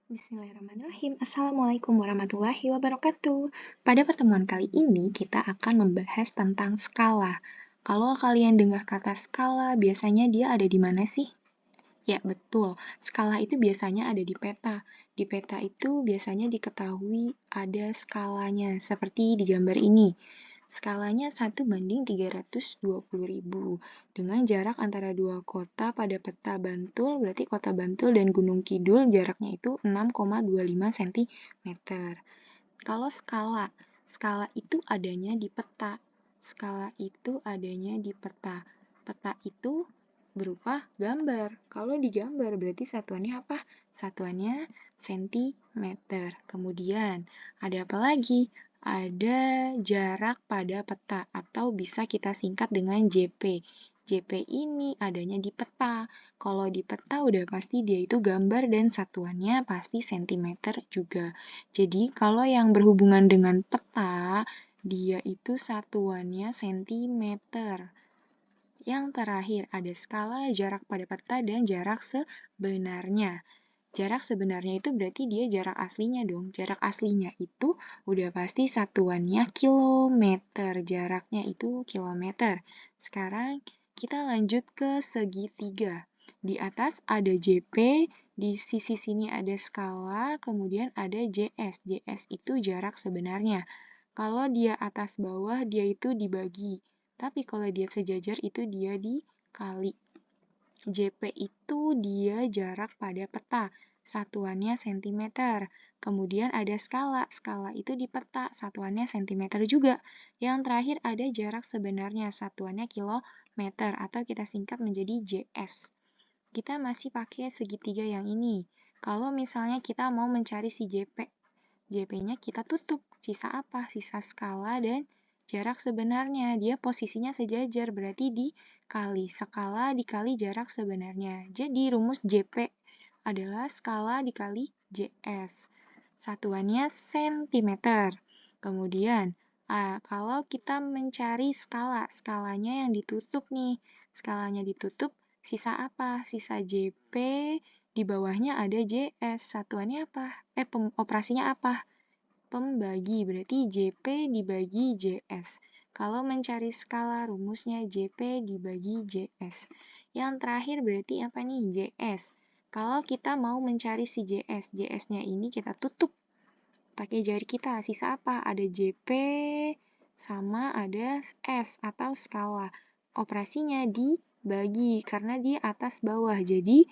Bismillahirrahmanirrahim. Assalamualaikum warahmatullahi wabarakatuh. Pada pertemuan kali ini kita akan membahas tentang skala. Kalau kalian dengar kata skala, biasanya dia ada di mana sih? Ya, betul. Skala itu biasanya ada di peta. Di peta itu biasanya diketahui ada skalanya, seperti di gambar ini. Skalanya 1:320.000. Dengan jarak antara dua kota pada peta Bantul, berarti kota Bantul dan Gunung Kidul jaraknya itu 6,25 cm. Kalau skala itu adanya di peta. Skala itu adanya di peta. Peta itu berupa gambar. Kalau di gambar berarti satuannya apa? Satuannya sentimeter. Kemudian ada apa lagi? Ada jarak pada peta atau bisa kita singkat dengan JP. JP ini adanya di peta. Kalau di peta udah pasti dia itu gambar dan satuannya pasti sentimeter juga. Jadi kalau yang berhubungan dengan peta, dia itu satuannya sentimeter. Yang terakhir ada skala, jarak pada peta, dan jarak sebenarnya. Jarak sebenarnya itu berarti dia jarak aslinya dong. Jarak aslinya itu udah pasti satuannya kilometer. Jaraknya itu kilometer. Sekarang kita lanjut ke segitiga. Di atas ada JP, di sisi sini ada skala, kemudian ada JS. JS itu jarak sebenarnya. Kalau dia atas bawah, dia itu dibagi. Tapi kalau dia sejajar, itu dia dikali. JP itu dia jarak pada peta, satuannya sentimeter. Kemudian ada skala, skala itu di peta, satuannya sentimeter juga. Yang terakhir ada jarak sebenarnya, satuannya kilometer, atau kita singkat menjadi JS. Kita masih pakai segitiga yang ini. Kalau misalnya kita mau mencari si JP, JP-nya kita tutup. Sisa apa? Sisa skala dan jarak sebenarnya. Dia posisinya sejajar, berarti dikali. Skala dikali jarak sebenarnya. Jadi rumus JP adalah skala dikali JS. Satuannya sentimeter. Kemudian, kalau kita mencari skala, skalanya yang ditutup nih. Skalanya ditutup, sisa apa? Sisa JP, di bawahnya ada JS. Satuannya apa? Operasinya apa? Pembagi, berarti JP dibagi JS. Kalau mencari skala, rumusnya JP dibagi JS. Yang terakhir berarti apa nih? JS. Kalau kita mau mencari si JS, JS-nya ini kita tutup pakai jari kita. Sisa apa? Ada JP sama ada S atau skala. Operasinya dibagi karena di atas bawah. Jadi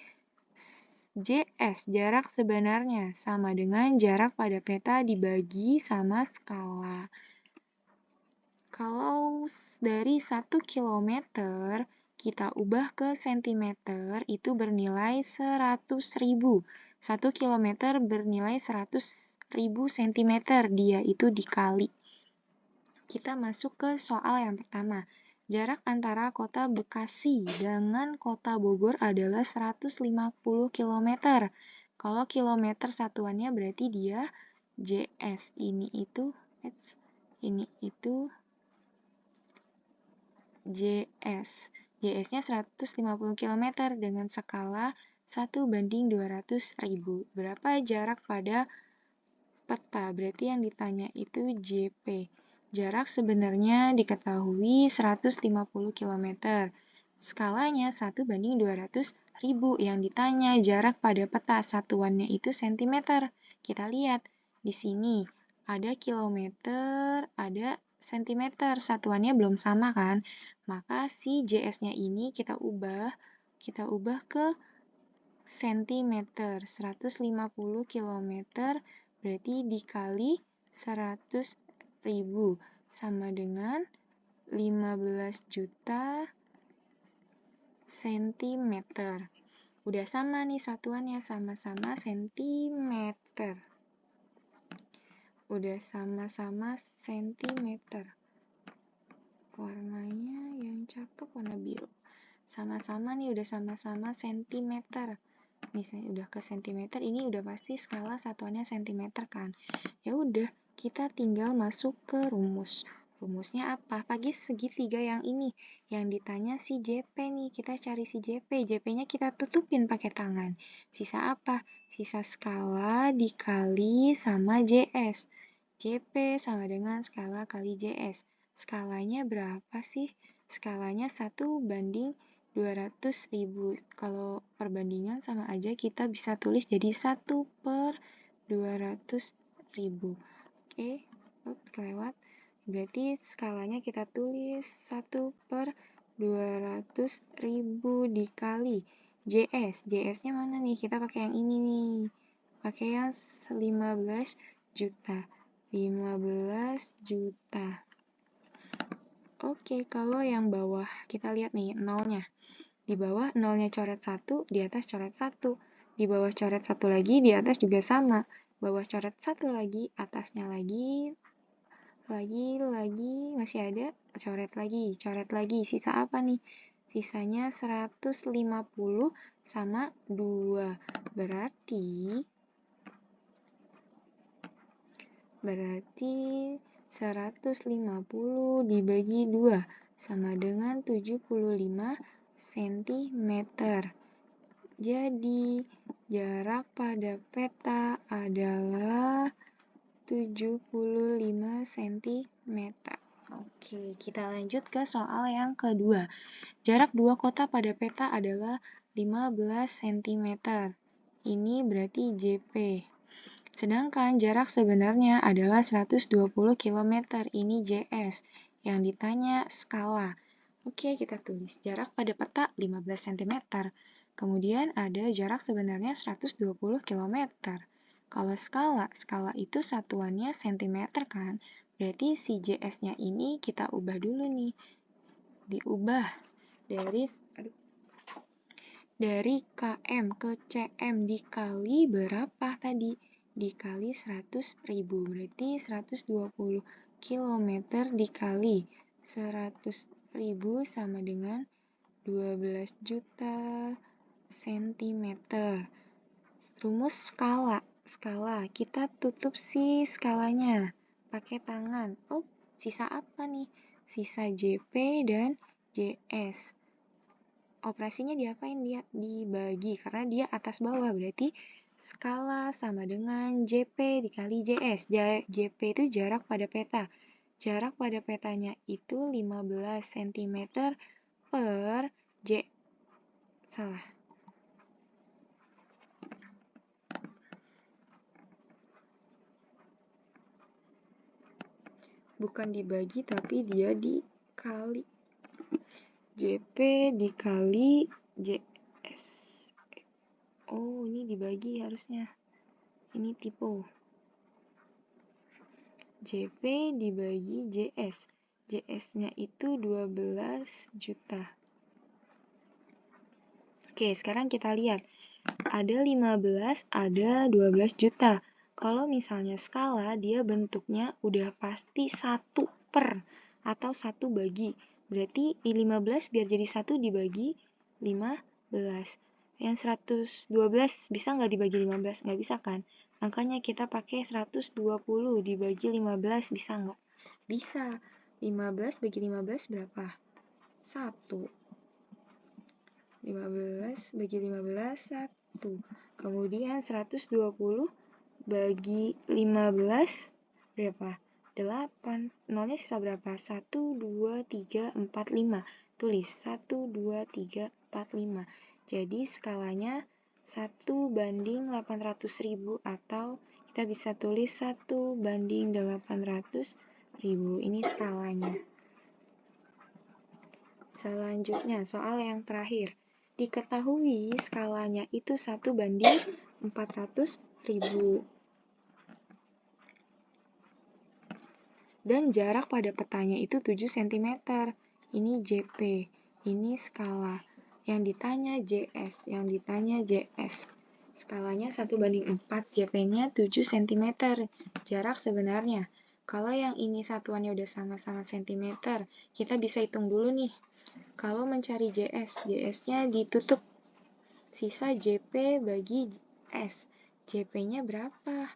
JS, jarak sebenarnya, sama dengan jarak pada peta dibagi sama skala. Kalau dari 1 km, kita ubah ke cm, itu bernilai 100.000. 1 km bernilai 100.000 cm, dia itu dikali. Kita masuk ke soal yang pertama. Jarak antara kota Bekasi dengan kota Bogor adalah 150 km. Kalau kilometer satuannya berarti dia JS. Ini itu JS. JS-nya 150 km dengan skala 1:200.000. Berapa jarak pada peta? Berarti yang ditanya itu JP. Jarak sebenarnya diketahui 150 km. Skalanya 1:200.000. Yang ditanya jarak pada peta, satuannya itu cm. Kita lihat di sini ada kilometer, ada cm. Satuannya belum sama kan? Maka si JS-nya ini kita ubah ke cm. 150 km berarti dikali 100.000 sama dengan 15 juta sentimeter. Udah sama nih satuannya, sama-sama sentimeter. Udah sama-sama sentimeter. Warnanya yang cakep warna biru. Sama-sama nih, udah sama-sama sentimeter. Misalnya udah ke sentimeter, ini udah pasti skala satuannya sentimeter kan. Ya udah, kita tinggal masuk ke rumus. Rumusnya apa? Pakai segitiga yang ini. Yang ditanya si JP nih. Kita cari si JP. JP-nya kita tutupin pakai tangan. Sisa apa? Sisa skala dikali sama JS. JP sama dengan skala kali JS. Skalanya berapa sih? Skalanya 1/200.000. Kalau perbandingan sama aja kita bisa tulis jadi 1/200.000. Oke, kelewat. Berarti skalanya kita tulis 1/200.000 dikali JS. JS-nya mana nih? Kita pakai yang ini nih. Pakai yang 15 juta. 15 juta. Oke, kalau yang bawah, kita lihat nih nolnya. Di bawah nolnya coret 1, di atas coret 1. Di bawah coret 1 lagi, di atas juga sama. Bawah coret 1 lagi, atasnya lagi, masih ada, coret lagi, sisa apa nih? Sisanya 150 sama 2, berarti 150 dibagi 2 sama dengan 75 cm. Jadi, jarak pada peta adalah 75 cm. Oke, kita lanjut ke soal yang kedua. Jarak dua kota pada peta adalah 15 cm. Ini berarti JP. Sedangkan jarak sebenarnya adalah 120 km. Ini JS. Yang ditanya skala. Oke, kita tulis jarak pada peta 15 cm. Kemudian ada jarak sebenarnya 120 km. Kalau skala itu satuannya cm kan? Berarti si JS-nya ini kita ubah dulu nih. Diubah dari km ke cm dikali berapa tadi? Dikali 100.000. Berarti 120 km dikali 100.000 sama dengan 12 juta cm. Rumus skala. Kita tutup si skalanya pakai tangan. Oh, sisa apa nih? Sisa JP dan JS. Operasinya diapain? Dia dibagi karena dia atas bawah. Berarti skala sama dengan JP dikali JS. JP itu jarak pada peta. Jarak pada petanya itu 15 cm per bukan dibagi tapi dia dikali. JP dikali JS. Oh, ini dibagi harusnya. Ini tipe. JP dibagi JS. JS-nya itu 12 juta. Oke, sekarang kita lihat. Ada 15, ada 12 juta. Kalau misalnya skala, dia bentuknya udah pasti 1 per atau 1 bagi. Berarti 15 biar jadi 1 dibagi 15. Yang 112 bisa nggak dibagi 15? Nggak bisa kan? Makanya kita pakai 120 dibagi 15, bisa nggak? Bisa. 15 bagi 15 berapa? 1. 15 bagi 15, 1. Kemudian 120 bagi 15 berapa? 8. Nolnya sisa berapa? 1, 2, 3, 4, 5. Tulis 1, 2, 3, 4, 5. Jadi skalanya 1/800.000 atau kita bisa tulis 1/800.000. Ini skalanya. Selanjutnya, soal yang terakhir. Diketahui skalanya itu 1/400.000. Dan jarak pada petanya itu 7 cm. Ini JP, ini skala. Yang ditanya JS, Skalanya 1/4, JP-nya 7 cm. Jarak sebenarnya. Kalau yang ini satuannya udah sama-sama cm, kita bisa hitung dulu nih. Kalau mencari JS-nya ditutup. Sisa JP bagi S. JP-nya berapa?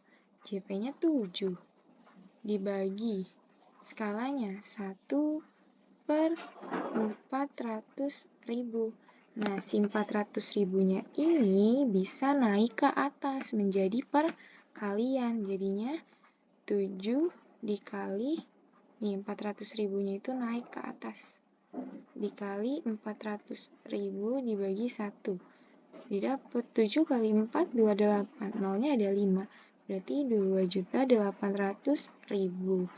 JP-nya 7. Dibagi Skalanya 1/400.000. Nah, si 400 ribunya ini bisa naik ke atas menjadi perkalian. Jadinya 7 dikali, nih 400 ribunya itu naik ke atas. Dikali 400 ribu dibagi 1. Didapat 7 kali 4, 28. Nolnya ada 5. Berarti 2.800.000.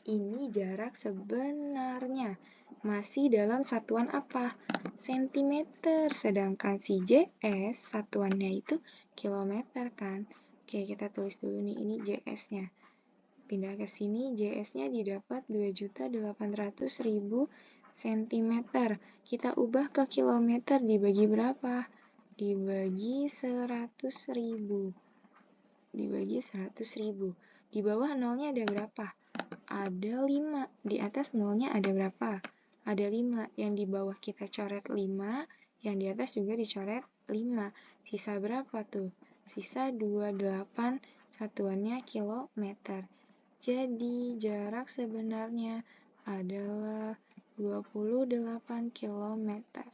Ini jarak sebenarnya. Masih dalam satuan apa? Sentimeter. Sedangkan si JS satuannya itu kilometer kan. Oke, kita tulis dulu nih, ini JS-nya. Pindah ke sini, JS-nya didapat 2.800.000 cm. Kita ubah ke kilometer, dibagi berapa? Dibagi 100.000. Dibagi 100.000. Di bawah nolnya ada berapa? Ada 5. Di atas nolnya ada berapa? Ada 5. Yang di bawah kita coret 5, yang di atas juga dicoret 5. Sisa berapa tuh? Sisa 28, satuannya kilometer. Jadi jarak sebenarnya adalah 28 kilometer.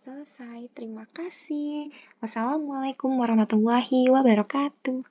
Selesai. Terima kasih. Wassalamualaikum warahmatullahi wabarakatuh.